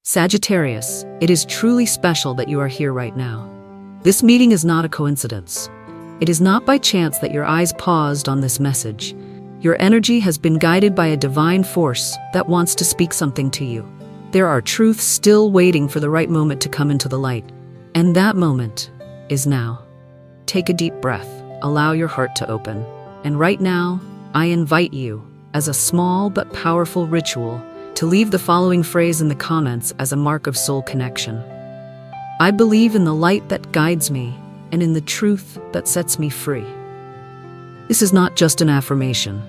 Sagittarius, it is truly special that you are here right now. This meeting is not a coincidence. It is not by chance that your eyes paused on this message. Your energy has been guided by a divine force that wants to speak something to you. There are truths still waiting for the right moment to come into the light, and that moment is now. Take a deep breath, allow your heart to open, and right now, I invite you, as a small but powerful ritual, to leave the following phrase in the comments as a mark of soul connection. I believe in the light that guides me and in the truth that sets me free. This is not just an affirmation.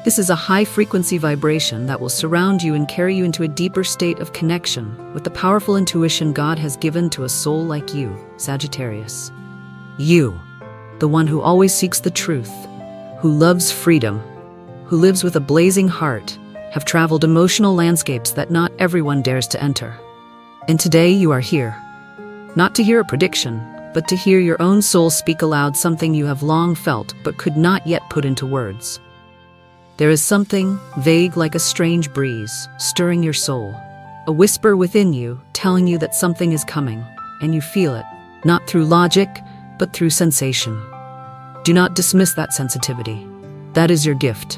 This is a high-frequency vibration that will surround you and carry you into a deeper state of connection with the powerful intuition God has given to a soul like you, Sagittarius. You, the one who always seeks the truth, who loves freedom, who lives with a blazing heart, have traveled emotional landscapes that not everyone dares to enter. And today you are here, not to hear a prediction, but to hear your own soul speak aloud something you have long felt but could not yet put into words. There is something vague like a strange breeze stirring your soul, a whisper within you telling you that something is coming, and you feel it, not through logic, but through sensation. Do not dismiss that sensitivity. That is your gift.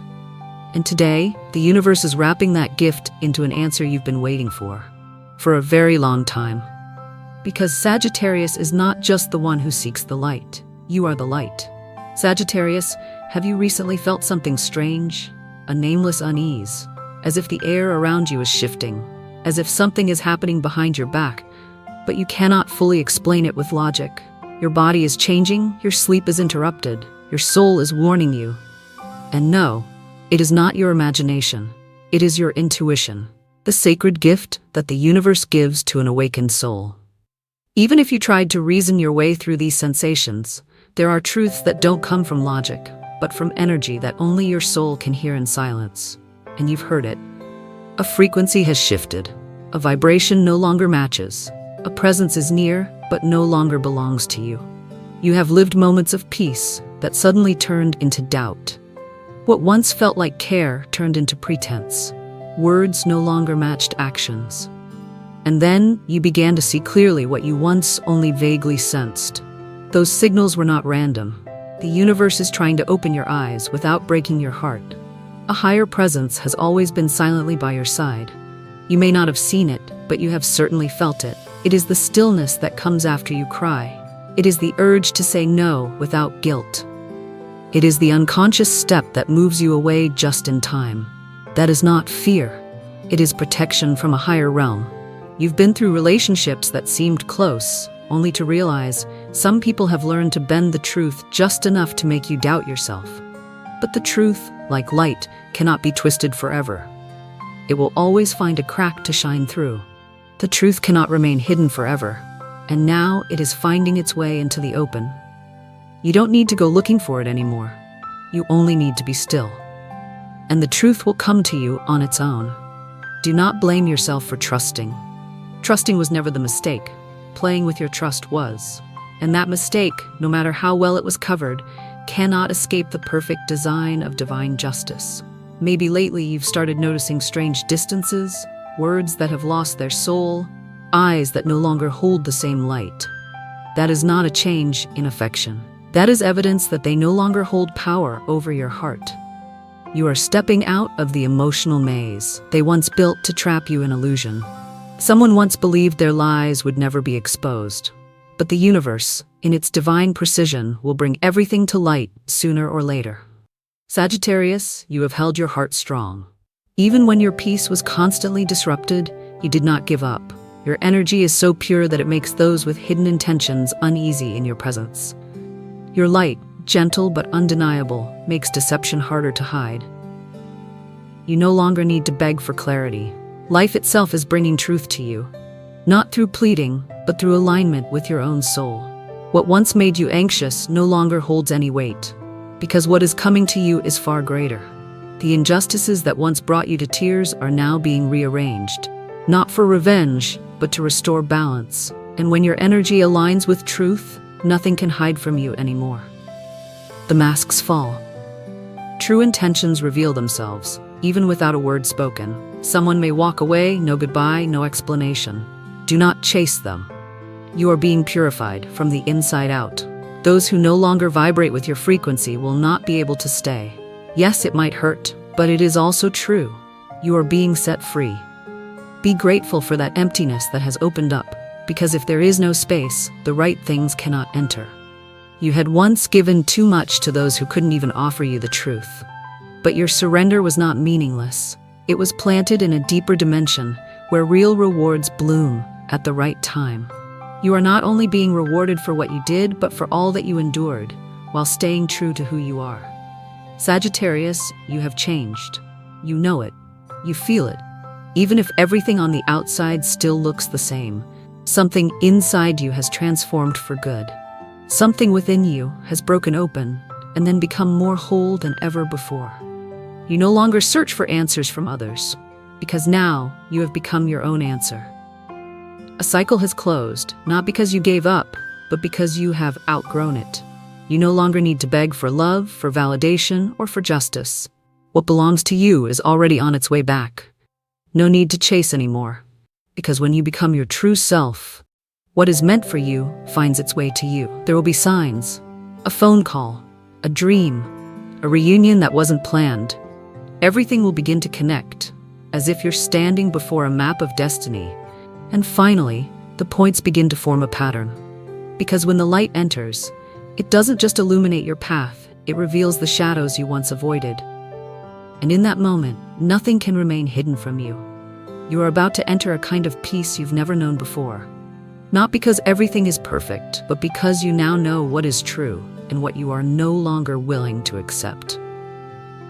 And today, the universe is wrapping that gift into an answer you've been waiting for a very long time. Because Sagittarius is not just the one who seeks the light. You are the light. Sagittarius, have you recently felt something strange? A nameless unease, as if the air around you is shifting, as if something is happening behind your back, but you cannot fully explain it with logic. Your body is changing, your sleep is interrupted, your soul is warning you. And no, it is not your imagination. It is your intuition, the sacred gift that the universe gives to an awakened soul. Even if you tried to reason your way through these sensations, there are truths that don't come from logic, but from energy that only your soul can hear in silence. And you've heard it. A frequency has shifted. A vibration no longer matches. A presence is near, but no longer belongs to you. You have lived moments of peace that suddenly turned into doubt. What once felt like care turned into pretense. Words no longer matched actions. And then you began to see clearly what you once only vaguely sensed. Those signals were not random. The universe is trying to open your eyes without breaking your heart. A higher presence has always been silently by your side. You may not have seen it, but you have certainly felt it. It is the stillness that comes after you cry. It is the urge to say no without guilt. It is the unconscious step that moves you away just in time. That is not fear. It is protection from a higher realm. You've been through relationships that seemed close, only to realize some people have learned to bend the truth just enough to make you doubt yourself. But the truth, like light, cannot be twisted forever. It will always find a crack to shine through. The truth cannot remain hidden forever, and now it is finding its way into the open. You don't need to go looking for it anymore. You only need to be still. And the truth will come to you on its own. Do not blame yourself for trusting. Trusting was never the mistake. Playing with your trust was. And that mistake, no matter how well it was covered, cannot escape the perfect design of divine justice. Maybe lately you've started noticing strange distances, words that have lost their soul, eyes that no longer hold the same light. That is not a change in affection. That is evidence that they no longer hold power over your heart. You are stepping out of the emotional maze they once built to trap you in illusion. Someone once believed their lies would never be exposed. But the universe, in its divine precision, will bring everything to light sooner or later. Sagittarius, you have held your heart strong. Even when your peace was constantly disrupted, you did not give up. Your energy is so pure that it makes those with hidden intentions uneasy in your presence. Your light, gentle but undeniable, makes deception harder to hide. You no longer need to beg for clarity. Life itself is bringing truth to you, not through pleading, but through alignment with your own soul. What once made you anxious no longer holds any weight, because what is coming to you is far greater. The injustices that once brought you to tears are now being rearranged, not for revenge, but to restore balance. And when your energy aligns with truth, nothing can hide from you anymore. The masks fall. True intentions reveal themselves, even without a word spoken. Someone may walk away, no goodbye, no explanation. Do not chase them. You are being purified from the inside out. Those who no longer vibrate with your frequency will not be able to stay. Yes, it might hurt, but it is also true. You are being set free. Be grateful for that emptiness that has opened up, because if there is no space, the right things cannot enter. You had once given too much to those who couldn't even offer you the truth. But your surrender was not meaningless. It was planted in a deeper dimension where real rewards bloom at the right time. You are not only being rewarded for what you did, but for all that you endured, while staying true to who you are. Sagittarius, you have changed. You know it. You feel it. Even if everything on the outside still looks the same, something inside you has transformed for good. Something within you has broken open and then become more whole than ever before. You no longer search for answers from others, because now you have become your own answer. A cycle has closed, not because you gave up, but because you have outgrown it. You no longer need to beg for love, for validation, or for justice. What belongs to you is already on its way back. No need to chase anymore, because when you become your true self, what is meant for you finds its way to you. There will be signs, a phone call, a dream, a reunion that wasn't planned. Everything will begin to connect, as if you're standing before a map of destiny. And finally, the points begin to form a pattern. Because when the light enters, it doesn't just illuminate your path, it reveals the shadows you once avoided. And in that moment, nothing can remain hidden from you. You are about to enter a kind of peace you've never known before. Not because everything is perfect, but because you now know what is true and what you are no longer willing to accept.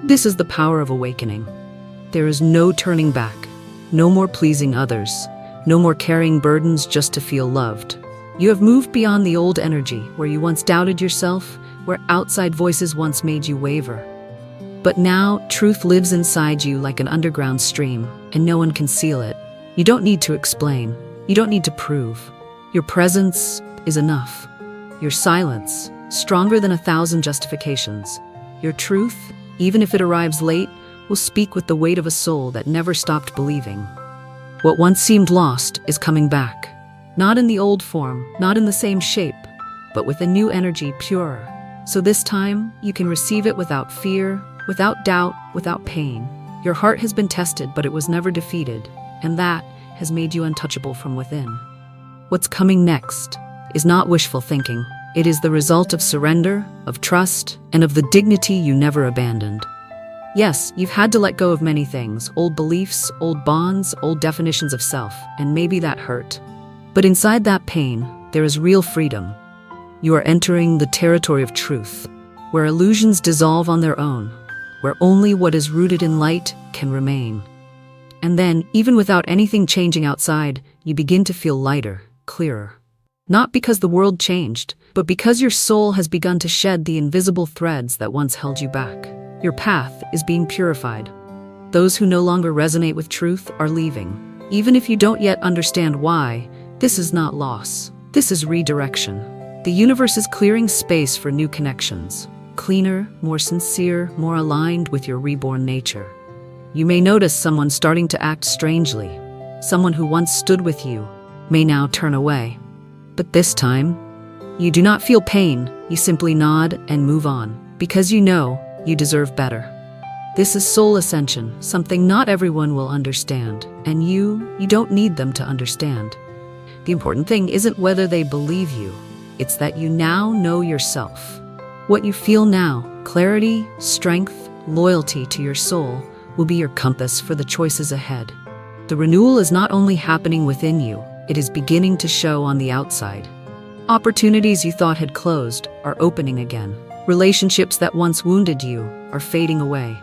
This is the power of awakening. There is no turning back, no more pleasing others, no more carrying burdens just to feel loved. You have moved beyond the old energy where you once doubted yourself, where outside voices once made you waver. But now, truth lives inside you like an underground stream, and no one can seal it. You don't need to explain. You don't need to prove. Your presence is enough. Your silence, stronger than 1,000 justifications. Your truth, even if it arrives late, will speak with the weight of a soul that never stopped believing. What once seemed lost is coming back. Not in the old form, not in the same shape, but with a new energy, purer. So this time, you can receive it without fear, without doubt, without pain. Your heart has been tested, but it was never defeated, and that has made you untouchable from within. What's coming next is not wishful thinking. It is the result of surrender, of trust, and of the dignity you never abandoned. Yes, you've had to let go of many things, old beliefs, old bonds, old definitions of self, and maybe that hurt. But inside that pain, there is real freedom. You are entering the territory of truth, where illusions dissolve on their own, where only what is rooted in light can remain. And then, even without anything changing outside, you begin to feel lighter, clearer. Not because the world changed, but because your soul has begun to shed the invisible threads that once held you back. Your path is being purified. Those who no longer resonate with truth are leaving. Even if you don't yet understand why, this is not loss. This is redirection. The universe is clearing space for new connections. Cleaner, more sincere, more aligned with your reborn nature. You may notice someone starting to act strangely. Someone who once stood with you may now turn away. But this time, you do not feel pain. You simply nod and move on, because you know you deserve better. This is soul ascension, something not everyone will understand, and you don't need them to understand. The important thing isn't whether they believe you, it's that you now know yourself. What you feel now, clarity, strength, loyalty to your soul, will be your compass for the choices ahead. The renewal is not only happening within you, it is beginning to show on the outside. Opportunities you thought had closed are opening again. Relationships that once wounded you are fading away.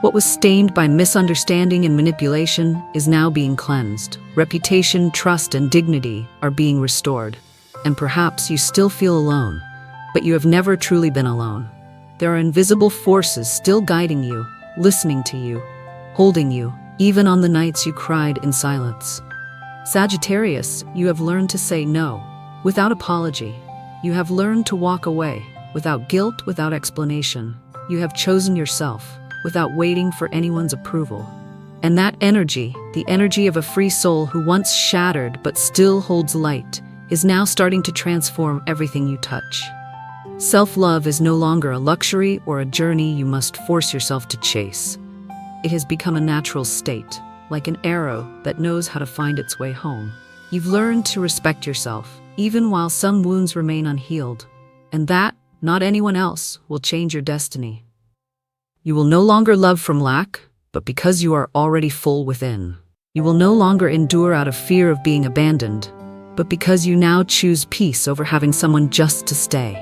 What was stained by misunderstanding and manipulation is now being cleansed. Reputation, trust, and dignity are being restored. And perhaps you still feel alone, but you have never truly been alone. There are invisible forces still guiding you, listening to you, holding you, even on the nights you cried in silence. Sagittarius, you have learned to say no, without apology. You have learned to walk away, without guilt, without explanation. You have chosen yourself, without waiting for anyone's approval. And that energy, the energy of a free soul who once shattered but still holds light, is now starting to transform everything you touch. Self-love is no longer a luxury or a journey you must force yourself to chase. It has become a natural state, like an arrow that knows how to find its way home. You've learned to respect yourself, even while some wounds remain unhealed, and that, not anyone else, will change your destiny. You will no longer love from lack, but because you are already full within. You will no longer endure out of fear of being abandoned, but because you now choose peace over having someone just to stay.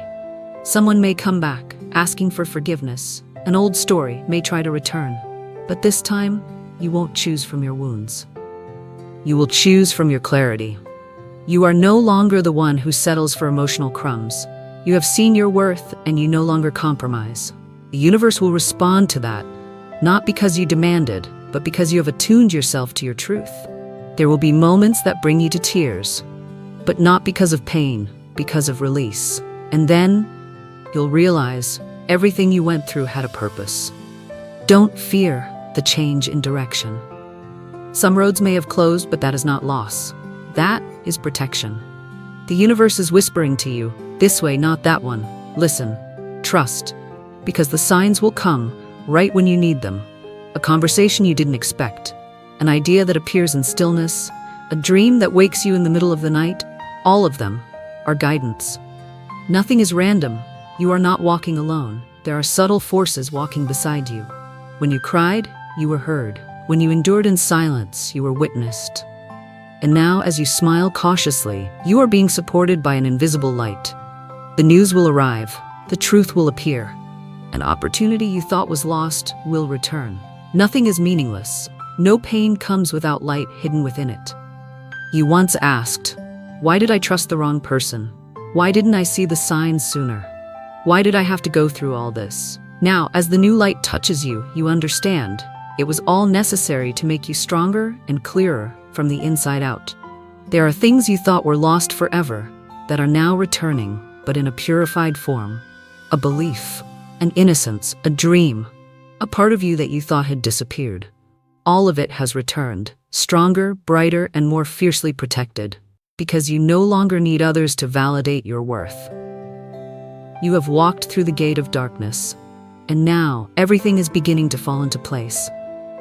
Someone may come back, asking for forgiveness. An old story may try to return, but this time, you won't choose from your wounds. You will choose from your clarity. You are no longer the one who settles for emotional crumbs. You have seen your worth, and you no longer compromise. The universe will respond to that, not because you demanded, but because you have attuned yourself to your truth. There will be moments that bring you to tears, but not because of pain, because of release. And then, you'll realize everything you went through had a purpose. Don't fear the change in direction. Some roads may have closed, but that is not loss. That is protection. The universe is whispering to you, this way, not that one. Listen, trust, because the signs will come right when you need them. A conversation you didn't expect, an idea that appears in stillness, a dream that wakes you in the middle of the night, all of them are guidance. Nothing is random. You are not walking alone. There are subtle forces walking beside you. When you cried, you were heard. When you endured in silence, you were witnessed. And now, as you smile cautiously, you are being supported by an invisible light. The news will arrive. The truth will appear. An opportunity you thought was lost will return. Nothing is meaningless. No pain comes without light hidden within it. You once asked, why did I trust the wrong person? Why didn't I see the signs sooner? Why did I have to go through all this? Now, as the new light touches you, you understand. It was all necessary to make you stronger and clearer from the inside out. There are things you thought were lost forever that are now returning, but in a purified form. A belief, an innocence, a dream, a part of you that you thought had disappeared. All of it has returned, stronger, brighter, and more fiercely protected, because you no longer need others to validate your worth. You have walked through the gate of darkness, and now everything is beginning to fall into place.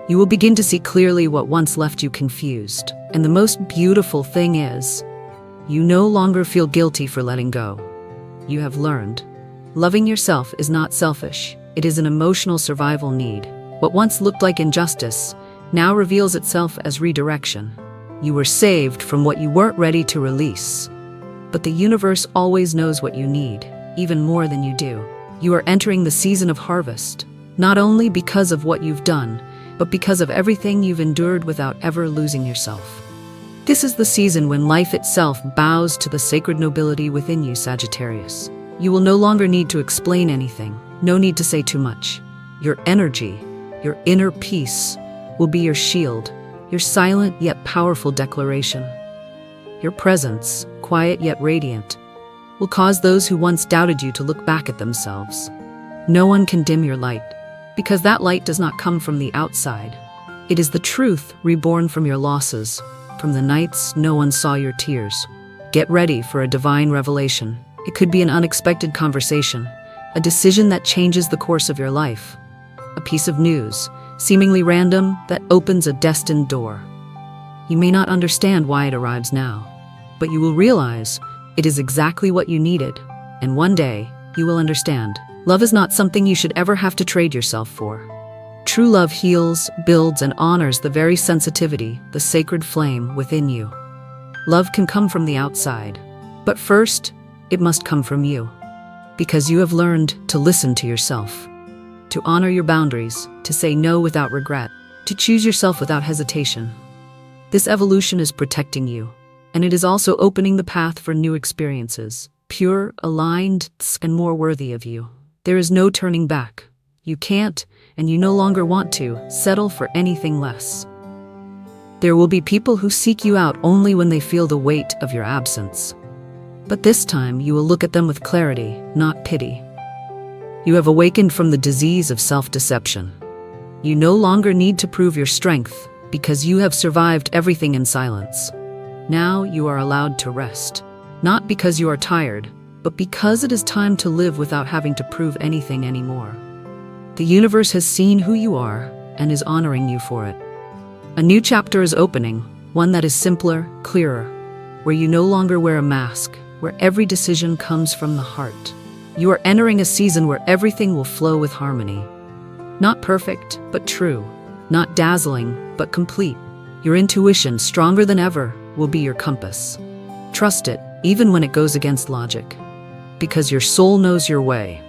You will begin to see clearly what once left you confused, and the most beautiful thing is, you no longer feel guilty for letting go. You have learned. Loving yourself is not selfish. It is an emotional survival need. What once looked like injustice now reveals itself as redirection. You were saved from what you weren't ready to release. But the universe always knows what you need, even more than you do. You are entering the season of harvest, not only because of what you've done, but because of everything you've endured without ever losing yourself. This is the season when life itself bows to the sacred nobility within you, Sagittarius. You will no longer need to explain anything, no need to say too much. Your energy, your inner peace, will be your shield, your silent yet powerful declaration. Your presence, quiet yet radiant, will cause those who once doubted you to look back at themselves. No one can dim your light, because that light does not come from the outside. It is the truth reborn from your losses, from the nights no one saw your tears. Get ready for a divine revelation. It could be an unexpected conversation, a decision that changes the course of your life, a piece of news, seemingly random, that opens a destined door. You may not understand why it arrives now, but you will realize it is exactly what you needed, and one day you will understand. Love is not something you should ever have to trade yourself for. True love heals, builds, and honors the very sensitivity, the sacred flame within you. Love can come from the outside, but first, it must come from you, because you have learned to listen to yourself, to honor your boundaries, to say no without regret, to choose yourself without hesitation. This evolution is protecting you, and it is also opening the path for new experiences, pure, aligned, and more worthy of you. There is no turning back. You can't, and you no longer want to, settle for anything less. There will be people who seek you out only when they feel the weight of your absence. But this time you will look at them with clarity, not pity. You have awakened from the disease of self-deception. You no longer need to prove your strength because you have survived everything in silence. Now you are allowed to rest, not because you are tired, but because it is time to live without having to prove anything anymore. The universe has seen who you are and is honoring you for it. A new chapter is opening, one that is simpler, clearer, where you no longer wear a mask, where every decision comes from the heart. You are entering a season where everything will flow with harmony. Not perfect, but true. Not dazzling, but complete. Your intuition, stronger than ever, will be your compass. Trust it, even when it goes against logic. Because your soul knows your way.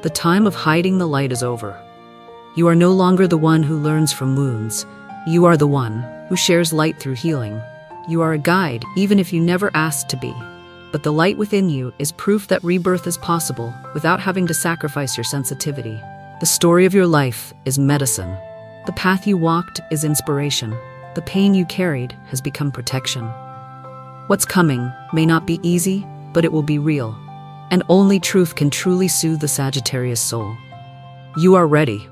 The time of hiding the light is over. You are no longer the one who learns from wounds. You are the one who shares light through healing. You are a guide, even if you never asked to be. But the light within you is proof that rebirth is possible without having to sacrifice your sensitivity. The story of your life is medicine. The path you walked is inspiration. The pain you carried has become protection. What's coming may not be easy, but it will be real. And only truth can truly soothe the Sagittarius soul. You are ready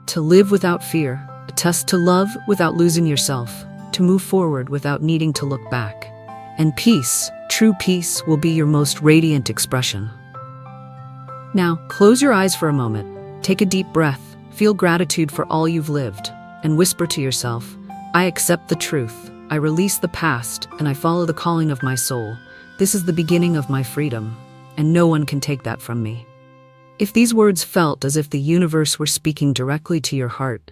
to live without fear, to love without losing yourself, to move forward without needing to look back. And peace, true peace, will be your most radiant expression. Now, close your eyes for a moment. Take a deep breath, feel gratitude for all you've lived, and whisper to yourself, I accept the truth, I release the past, and I follow the calling of my soul. This is the beginning of my freedom, and no one can take that from me. If these words felt as if the universe were speaking directly to your heart,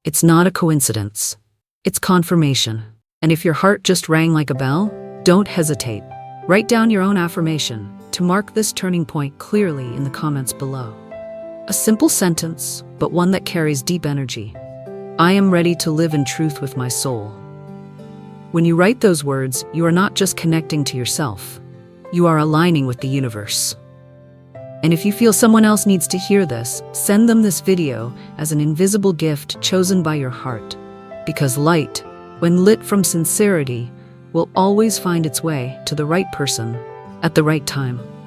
it's not a coincidence. It's confirmation. And if your heart just rang like a bell, don't hesitate. Write down your own affirmation to mark this turning point clearly in the comments below. A simple sentence, but one that carries deep energy. I am ready to live in truth with my soul. When you write those words, you are not just connecting to yourself. You are aligning with the universe. And if you feel someone else needs to hear this, send them this video as an invisible gift chosen by your heart. Because light, when lit from sincerity, will always find its way to the right person at the right time.